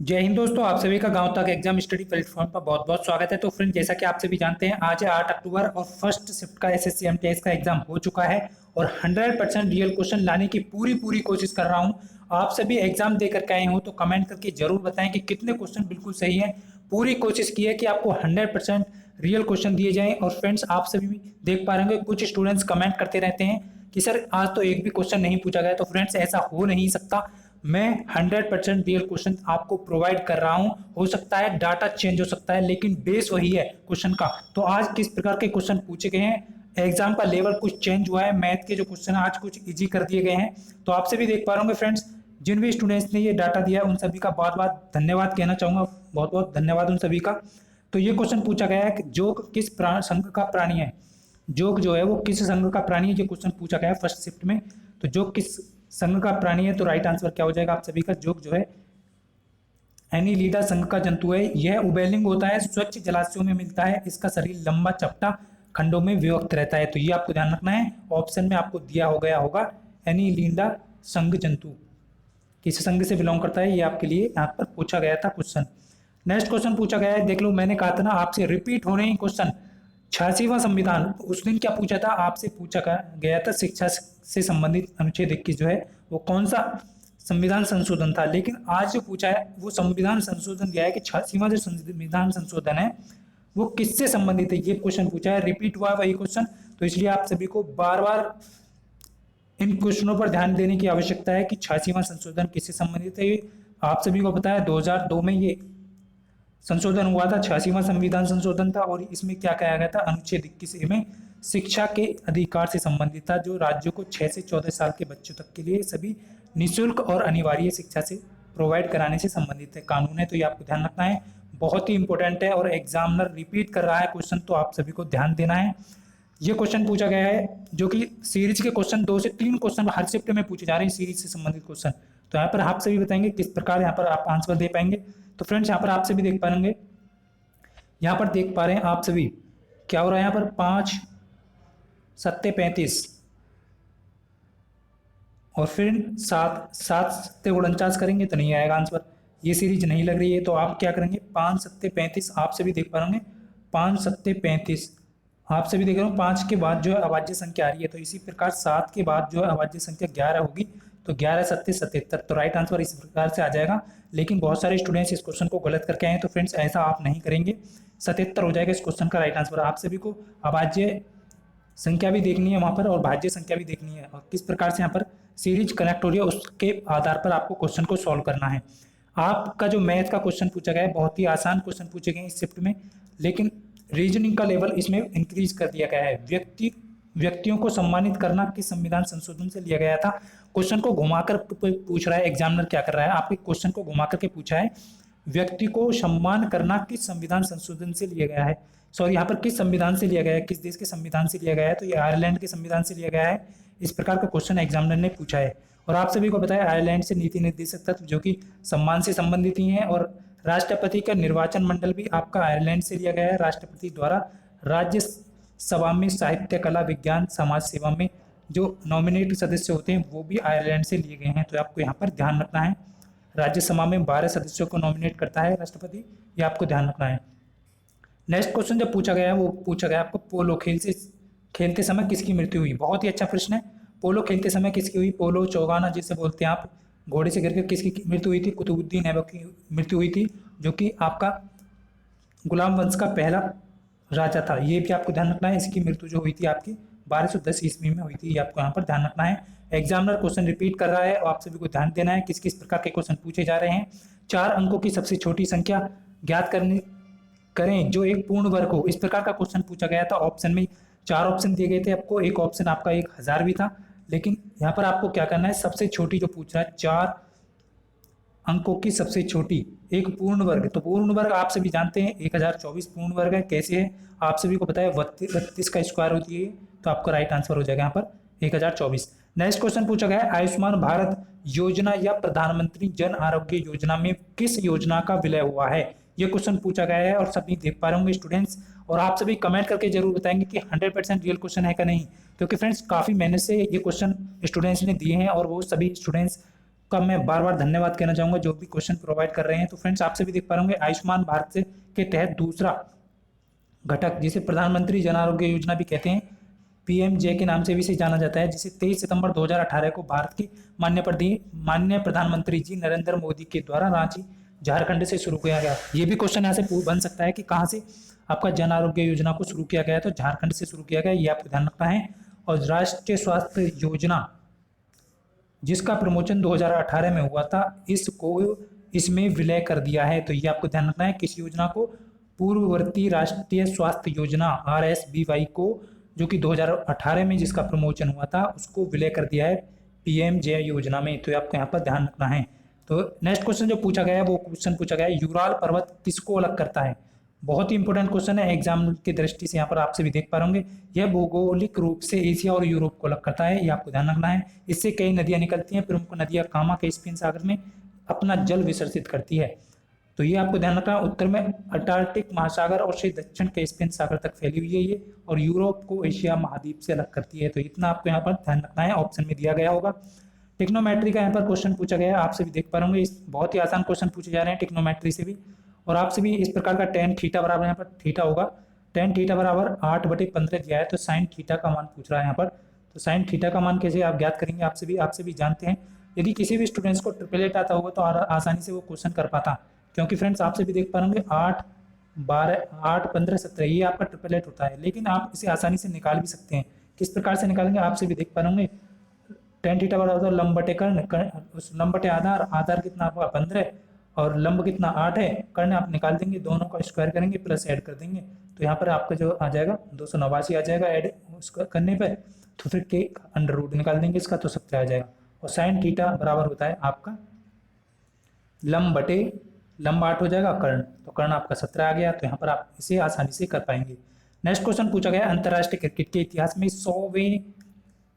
जय हिंद दोस्तों, आप सभी का गांव तक एग्जाम स्टडी प्लेटफॉर्म पर बहुत बहुत स्वागत है। तो फ्रेंड, जैसा कि आप सभी जानते हैं, आज है 8 अक्टूबर और फर्स्ट शिफ्ट का एसएससी एमटीएस का एग्जाम हो चुका है और 100% रियल क्वेश्चन लाने की पूरी पूरी कोशिश कर रहा हूं। आप सभी एग्जाम दे करके आए हो तो कमेंट करके जरूर बताएं कि कितने क्वेश्चन बिल्कुल सही है। पूरी कोशिश की है कि आपको 100% रियल क्वेश्चन दिए जाएं। और फ्रेंड्स, आप सभी भी देख पा रहे होंगे, कुछ स्टूडेंट्स कमेंट करते रहते हैं कि सर आज तो एक भी क्वेश्चन नहीं पूछा गया। तो फ्रेंड्स, ऐसा हो नहीं सकता। मैं 100% रियल क्वेश्चन आपको प्रोवाइड कर रहा हूं। हो सकता है डाटा चेंज हो सकता है, लेकिन बेस वही है क्वेश्चन का। तो आज किस प्रकार के क्वेश्चन पूछे गए हैं, एग्जाम का लेवल कुछ चेंज हुआ है, मैथ के जो क्वेश्चन आज कुछ इजी कर दिए गए हैं। तो आपसे भी देख पा रहे होंगे फ्रेंड्स, जिन भी स्टूडेंट्स ने ये डाटा दिया है उन सभी का बहुत बहुत धन्यवाद कहना चाहूंगा। बहुत बहुत धन्यवाद उन सभी का। तो ये क्वेश्चन पूछा गया है कि जोग किस संघ का प्राणी है। जोग जो है वो किस संघ का प्राणी है, ये क्वेश्चन पूछा गया है फर्स्ट शिफ्ट में। तो जोग किस संघ का प्राणी है, तो राइट आंसर क्या हो जाएगा आप सभी का, जोग जो है एनीलिडा संघ का जंतु है। यह उभयलिंग होता है, स्वच्छ जलाशयों में मिलता है, इसका शरीर लंबा चपटा खंडों में विभक्त रहता है। तो ये आपको ध्यान रखना है। ऑप्शन में आपको दिया हो गया होगा एनीलिडा संघ जंतु किस संघ से बिलोंग करता है, ये आपके लिए यहाँ पर पूछा गया था क्वेश्चन। नेक्स्ट क्वेश्चन पूछा गया है, देख लो, मैंने कहा था ना आपसे रिपीट हो रहे हैं क्वेश्चन। 86वां संविधान, उस दिन क्या पूछा था आपसे, पूछा गया था शिक्षा से संबंधित अनुच्छेद 21 जो है वो कौन सा संविधान संशोधन था। लेकिन आज जो पूछा है वो संविधान संशोधन दिया है कि 86वां जो संविधान संशोधन है वो किससे संबंधित है, ये क्वेश्चन पूछा है। रिपीट हुआ वही क्वेश्चन, तो इसलिए आप सभी को बार बार इन क्वेश्चनों पर ध्यान देने की आवश्यकता है कि 86वां संशोधन किससे संबंधित है। आप सभी को पता है 2002 में ये संशोधन हुआ था, 86वां संविधान संशोधन था। और इसमें क्या कहा गया था, अनुच्छेद 21 में शिक्षा के अधिकार से संबंधित था, जो राज्यों को 6 से 14 साल के बच्चों तक के लिए सभी निःशुल्क और अनिवार्य शिक्षा से प्रोवाइड कराने से संबंधित है कानून है। तो ये आपको ध्यान रखना है, बहुत ही इंपॉर्टेंट है। और एग्जामिनर रिपीट कर रहा है क्वेश्चन, तो आप सभी को ध्यान देना है। ये क्वेश्चन पूछा गया है जो कि सीरीज के क्वेश्चन 2 से 3 क्वेश्चन हर शिफ्ट में पूछे जा रहे हैं सीरीज से संबंधित क्वेश्चन। तो यहाँ पर आप सभी बताएंगे किस प्रकार यहाँ पर आप आंसर दे पाएंगे। तो फ्रेंड्स, यहाँ पर आप सभी देख पाएंगे, यहाँ पर देख पा रहे हैं आप सभी क्या हो रहा है। यहाँ पर 5 सत्ते 35 और फिर 7 सत्ते 49 करेंगे तो नहीं आएगा आंसर। ये सीरीज नहीं लग रही है, तो आप क्या करेंगे, 5 सत्ते 35 आप सभी देख पा रहे होंगे, 5 सत्ते 35 आप सभी देख रहे हो। 5 के बाद जो है अभाज्य संख्या आ रही है, तो इसी प्रकार 7 के बाद जो है अभाज्य संख्या 11 होगी, तो 11 सत्ते 77। तो राइट आंसर इस प्रकार से आ जाएगा। लेकिन बहुत सारे स्टूडेंट्स इस क्वेश्चन को गलत करके आए हैं, तो फ्रेंड्स ऐसा आप नहीं करेंगे। 77 हो जाएगा इस क्वेश्चन का राइट आंसर। आप सभी को अभाज्य संख्या भी देखनी है वहां पर और भाज्य संख्या भी देखनी है, और किस प्रकार से यहाँ पर सीरीज कनेक्ट हो रही है उसके आधार पर आपको क्वेश्चन को सॉल्व करना है। आपका जो मैथ का क्वेश्चन पूछा गया है, बहुत ही आसान क्वेश्चन पूछे गए इस शिफ्ट में, लेकिन रीजनिंग का लेवल इसमें इंक्रीज कर दिया गया है। व्यक्तियों को सम्मानित करना किस संविधान संशोधन से लिया गया था। क्वेश्चन को घुमाकर पूछ रहा है एग्जामिनर, क्या कर रहा है, आपके क्वेश्चन को घुमाकर के पूछा है व्यक्ति को सम्मान करना किस संविधान संशोधन से लिया गया है। सॉरी, यहाँ पर किस संविधान से लिया गया है, किस देश के संविधान से लिया गया है, तो ये आयरलैंड के संविधान से लिया गया है। इस प्रकार का क्वेश्चन एग्जामिनर ने पूछा है। और आप सभी को पता है आयरलैंड से नीति निर्देशक तत्व जो कि सम्मान से संबंधित ही हैं। और राष्ट्रपति का निर्वाचन मंडल भी आपका आयरलैंड से लिया गया है। राष्ट्रपति द्वारा राज्य सभा में साहित्य, कला, विज्ञान, समाज सेवा में जो नॉमिनेट सदस्य होते हैं वो भी आयरलैंड से लिए गए हैं। तो आपको यहाँ पर ध्यान रखना है, राज्यसभा में 12 सदस्यों को नॉमिनेट करता है राष्ट्रपति, ये आपको ध्यान रखना है। नेक्स्ट क्वेश्चन जब पूछा गया है वो पूछा गया आपको पोलो खेलते समय किसकी मृत्यु हुई। बहुत ही अच्छा प्रश्न है। पोलो खेलते समय किसकी हुई, पोलो चौगाना जिसे बोलते हैं आप, घोड़े से गिरकर किसकी मृत्यु हुई थी, कुतुबुद्दीन ऐबक की मृत्यु हुई थी, जो कि आपका गुलाम वंश का पहला राजा था। ये भी आपको ध्यान रखना है। इसकी मृत्यु जो हुई थी आपकी 1210 ईस्वी में हुई थी, ये आपको यहाँ पर ध्यान रखना है। एग्जामिनर क्वेश्चन रिपीट कर रहा है और आप सभी को ध्यान देना है किस किस प्रकार के क्वेश्चन पूछे जा रहे हैं। 4 अंकों की सबसे छोटी संख्या ज्ञात करें जो एक पूर्ण वर्ग हो, इस प्रकार का क्वेश्चन पूछा गया था। ऑप्शन में 4 ऑप्शन दिए गए थे आपको, एक ऑप्शन आपका 1000 भी था, लेकिन यहाँ पर आपको क्या करना है, सबसे छोटी जो पूछ रहा है 4 अंकों की सबसे छोटी एक पूर्ण वर्ग। तो पूर्ण वर्ग आप सभी जानते हैं 1024 पूर्ण वर्ग है। कैसे है आप सभी को पता है, 32 का स्क्वायर होती है, तो आपका राइट आंसर हो जाएगा यहाँ पर 1024। नेक्स्ट क्वेश्चन पूछा गया है आयुष्मान भारत योजना या प्रधानमंत्री जन आरोग्य योजना में किस योजना का विलय हुआ है, ये क्वेश्चन पूछा गया है। और सभी देख पा रहे होंगे स्टूडेंट्स, और आप सभी कमेंट करके जरूर बताएंगे कि 100% रियल क्वेश्चन है का नहीं, क्योंकि फ्रेंड्स काफी मेहनत से ये क्वेश्चन स्टूडेंट्स ने दिए हैं और वो सभी स्टूडेंट्स का मैं बार बार धन्यवाद कहना चाहूँगा जो भी क्वेश्चन प्रोवाइड कर रहे हैं। तो फ्रेंड्स आपसे भी देख पा रहे होंगे आयुष्मान भारत के तहत दूसरा घटक जिसे प्रधानमंत्री जन आरोग्य योजना भी कहते हैं, पीएमजे के नाम से भी इसे जाना जाता है, जिसे 23 सितंबर 2018 को भारत की माननीय प्रधानमंत्री जी नरेंद्र मोदी के द्वारा रांची झारखंड से शुरू किया गया। ये भी क्वेश्चन यहाँ से बन सकता है कि कहाँ से आपका जन आरोग्य योजना को शुरू किया गया है, तो झारखंड से शुरू किया गया, ये आपको ध्यान रखना है। और राष्ट्रीय स्वास्थ्य योजना जिसका प्रमोशन 2018 में हुआ था, इसमें विलय कर दिया है, तो ये आपको ध्यान रखना है। किस योजना को? पूर्ववर्ती राष्ट्रीय स्वास्थ्य योजना RSBY को, जो कि 2018 में जिसका प्रमोशन हुआ था, उसको विलय कर दिया है PMJ योजना में, तो आपको यहाँ पर ध्यान रखना है। तो नेक्स्ट क्वेश्चन जो पूछा गया है वो क्वेश्चन पूछा गया है यूराल पर्वत किसको अलग करता है। बहुत ही इंपॉर्टेंट क्वेश्चन है एग्जाम की दृष्टि से, यहाँ पर आपसे भी देख पा होंगे। यह भौगोलिक रूप से एशिया और यूरोप को अलग करता है, ये आपको ध्यान रखना है। इससे कई नदियां निकलती हैं, प्रमुख नदियां कामा कैस्पियन सागर में अपना जल विसर्जित करती है, तो ये आपको ध्यान रखना है। उत्तर में अंटार्कटिक महासागर और से दक्षिण कैस्पियन सागर तक फैली हुई है ये, और यूरोप को एशिया महाद्वीप से अलग करती है, तो इतना आपको यहाँ पर ध्यान रखना है, ऑप्शन में दिया गया होगा। टेक्नोमेट्री का यहाँ पर क्वेश्चन पूछा गया है, आपसे भी देख पा रहे होंगे, बहुत ही आसान क्वेश्चन पूछे जा रहे हैं टेक्नोमेट्री से भी। और आपसे भी इस प्रकार का टेन थीटा बराबर यहाँ पर थीटा होगा, टेन थीटा बराबर 8/15 दिया है, तो साइन थीटा का मान पूछ रहा है यहाँ पर। तो साइन थीटा का मान कैसे आप ज्ञात करेंगे, आपसे भी जानते हैं। यदि किसी भी स्टूडेंट्स को ट्रिपलेट आता होगा तो आसानी से वो क्वेश्चन कर पाता, क्योंकि फ्रेंड्स आपसे भी देख पा होंगे 8, 12, 8, 15, 17 ये आपका ट्रिपलेट होता है, लेकिन आप इसे आसानी से निकाल भी सकते हैं। किस प्रकार से निकालेंगे आपसे भी देख पा होंगे। टेन थीटा बराबर लंब बटे कर्ण, उस लंब बटे आधार, आधार कितना आपका 15 और लंब कितना 8 है, कर्ण आप निकाल देंगे, दोनों का स्क्वायर करेंगे प्लस ऐड कर देंगे, तो यहाँ पर आपका जो आ जाएगा 289 आ जाएगा ऐड उसका करने पे, तो फिर के अंडर रूट निकाल देंगे इसका, तो 17 आ जाएगा। और साइन थीटा बराबर होता है आपका लंब बटे लंब 8 हो जाएगा कर्ण, तो कर्ण आपका 17 आ गया, तो यहाँ पर आप इसे आसानी से कर पाएंगे। नेक्स्ट क्वेश्चन पूछा गया अंतर्राष्ट्रीय क्रिकेट के इतिहास में 100वें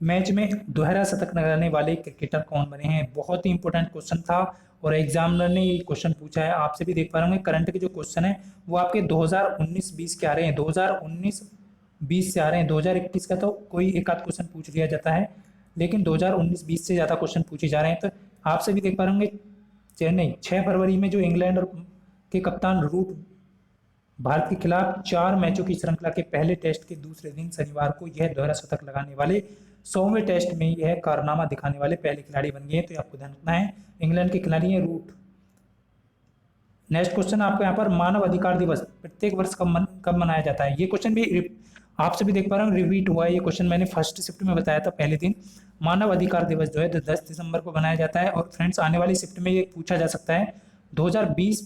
मैच में दोहरा शतक लगाने वाले क्रिकेटर कौन बने हैं। बहुत ही इंपॉर्टेंट क्वेश्चन था और एग्जामिनर ने ये क्वेश्चन पूछा है, आपसे भी देख पा रहे होंगे। करंट के जो क्वेश्चन है वो आपके 2019-20 के आ रहे हैं, 2019-20 से आ रहे हैं, 2021 का तो कोई एक आध क्वेश्चन पूछ लिया जाता है, लेकिन 2019-20 से ज़्यादा क्वेश्चन पूछे जा रहे हैं। तो आपसे भी देख पा रहे होंगे चेन्नई 6 फरवरी में जो इंग्लैंड के कप्तान रूट भारत के खिलाफ 4 मैचों की श्रृंखला के पहले टेस्ट के दूसरे दिन शनिवार को यह दोहरा शतक लगाने वाले 100वें टेस्ट में यह कारनामा दिखाने वाले पहले खिलाड़ी बन गए हैं, तो आपको ध्यान रखना है इंग्लैंड के खिलाड़ी हैं रूट। नेक्स्ट क्वेश्चन आपको यहाँ पर मानव अधिकार दिवस प्रत्येक वर्ष कब मनाया जाता है। ये क्वेश्चन भी आपसे भी देख पा रहे हैं रिपीट हुआ है, ये क्वेश्चन मैंने फर्स्ट शिफ्ट में बताया था पहले दिन। मानव अधिकार दिवस जो है 10 दिसंबर को मनाया जाता है। और फ्रेंड्स आने वाली शिफ्ट में ये पूछा जा सकता है 2020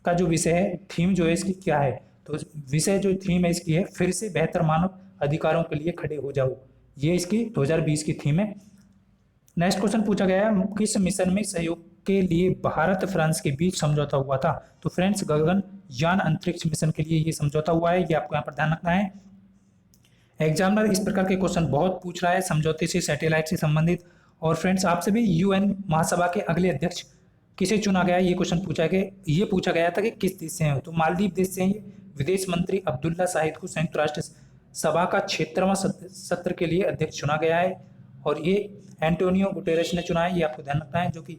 का जो विषय है, थीम जो है इसकी क्या है, तो विषय जो थीम है इसकी है फिर से बेहतर मानव अधिकारों के लिए खड़े हो जाओ, ये इसकी 2020 की थीम है। नेक्स्ट क्वेश्चन पूछा गया है किस मिशन में सहयोग के लिए भारत फ्रांस के बीच समझौता हुआ था। तो फ्रेंड्स गगनयान अंतरिक्ष मिशन के लिए ये समझौता हुआ है, ये आपको यहाँ पर ध्यान रखना है। एग्जामिनर इस प्रकार के क्वेश्चन बहुत पूछ रहा है समझौते से, सैटेलाइट से संबंधित। और फ्रेंड्स आपसे भी UN महासभा के अगले अध्यक्ष किसे चुना गया, ये क्वेश्चन ये पूछा गया था कि किस देश से हैं, तो मालदीव देश से हैं ये। विदेश मंत्री अब्दुल्ला शाहिद को संयुक्त राष्ट्र सभा का 76वां सत्र के लिए अध्यक्ष चुना गया है, और ये एंटोनियो गुटेरेस ने चुना है, ये आपको ध्यान रखना है, जो कि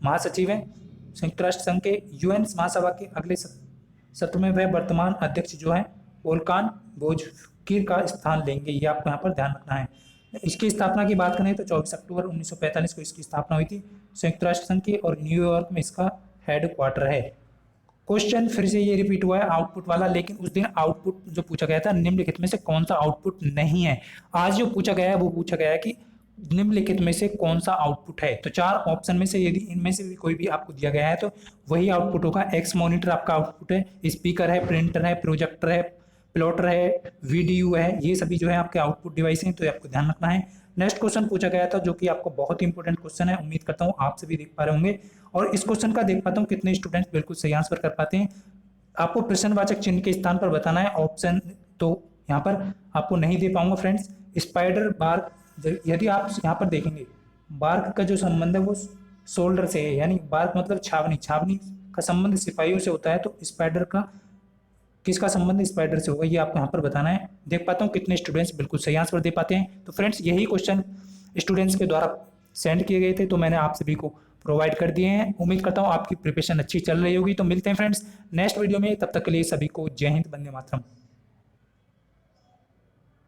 महासचिव हैं संयुक्त राष्ट्र संघ के। UN महासभा के अगले सत्र में वह वर्तमान अध्यक्ष जो है वोल्कान बोजकिर का स्थान लेंगे, ये आपको यहाँ पर ध्यान रखना है। इसकी स्थापना की बात करें तो 24 अक्टूबर 1945 को इसकी स्थापना हुई थी संयुक्त राष्ट्र संघ की, और न्यूयॉर्क में इसका हेड क्वार्टर है। क्वेश्चन फिर से ये रिपीट हुआ है आउटपुट वाला, लेकिन उस दिन आउटपुट जो पूछा गया था निम्नलिखित में से कौन सा आउटपुट नहीं है। आज जो पूछा गया है वो पूछा गया है कि निम्नलिखित में से कौन सा आउटपुट है, तो 4 ऑप्शन में से यदि इनमें से भी कोई भी आपको दिया गया है तो वही आउटपुट होगा। एक्स मॉनिटर आपका आउटपुट है, स्पीकर है, प्रिंटर है, प्रोजेक्टर है, प्लॉटर है, VDU है, ये सभी जो है आपके आउटपुट डिवाइस हैं, तो आपको ध्यान रखना है। नेक्स्ट क्वेश्चन पूछा गया था जो कि आपको बहुत ही इंपॉर्टेंट क्वेश्चन है, उम्मीद करता हूँ आप सभी देख पा रहे होंगे, और इस क्वेश्चन का देख पाता हूँ कितने स्टूडेंट्स बिल्कुल सही आंसर कर पाते हैं। आपको प्रश्नवाचक चिन्ह के स्थान पर बताना है ऑप्शन, तो यहाँ पर आपको नहीं दे पाऊंगा फ्रेंड्स। स्पाइडर बार्क, यदि आप यहाँ पर देखेंगे बार्क का जो संबंध है वो शोल्डर से है, यानी बार्क मतलब छावनी, छावनी का संबंध सिपाहियों से होता है, तो स्पाइडर का किसका संबंध स्पाइडर से होगा, ये आपको यहाँ पर बताना है। देख पाता हूँ कितने स्टूडेंट्स बिल्कुल सही आंसर दे पाते हैं। तो फ्रेंड्स यही क्वेश्चन स्टूडेंट्स के द्वारा सेंड किए गए थे, तो मैंने आप सभी को प्रोवाइड कर दिए हैं। उम्मीद करता हूँ आपकी प्रिपरेशन अच्छी चल रही होगी। तो मिलते हैं फ्रेंड्स नेक्स्ट वीडियो में, तब तक के लिए सभी को जय हिंद, वंदे मातरम।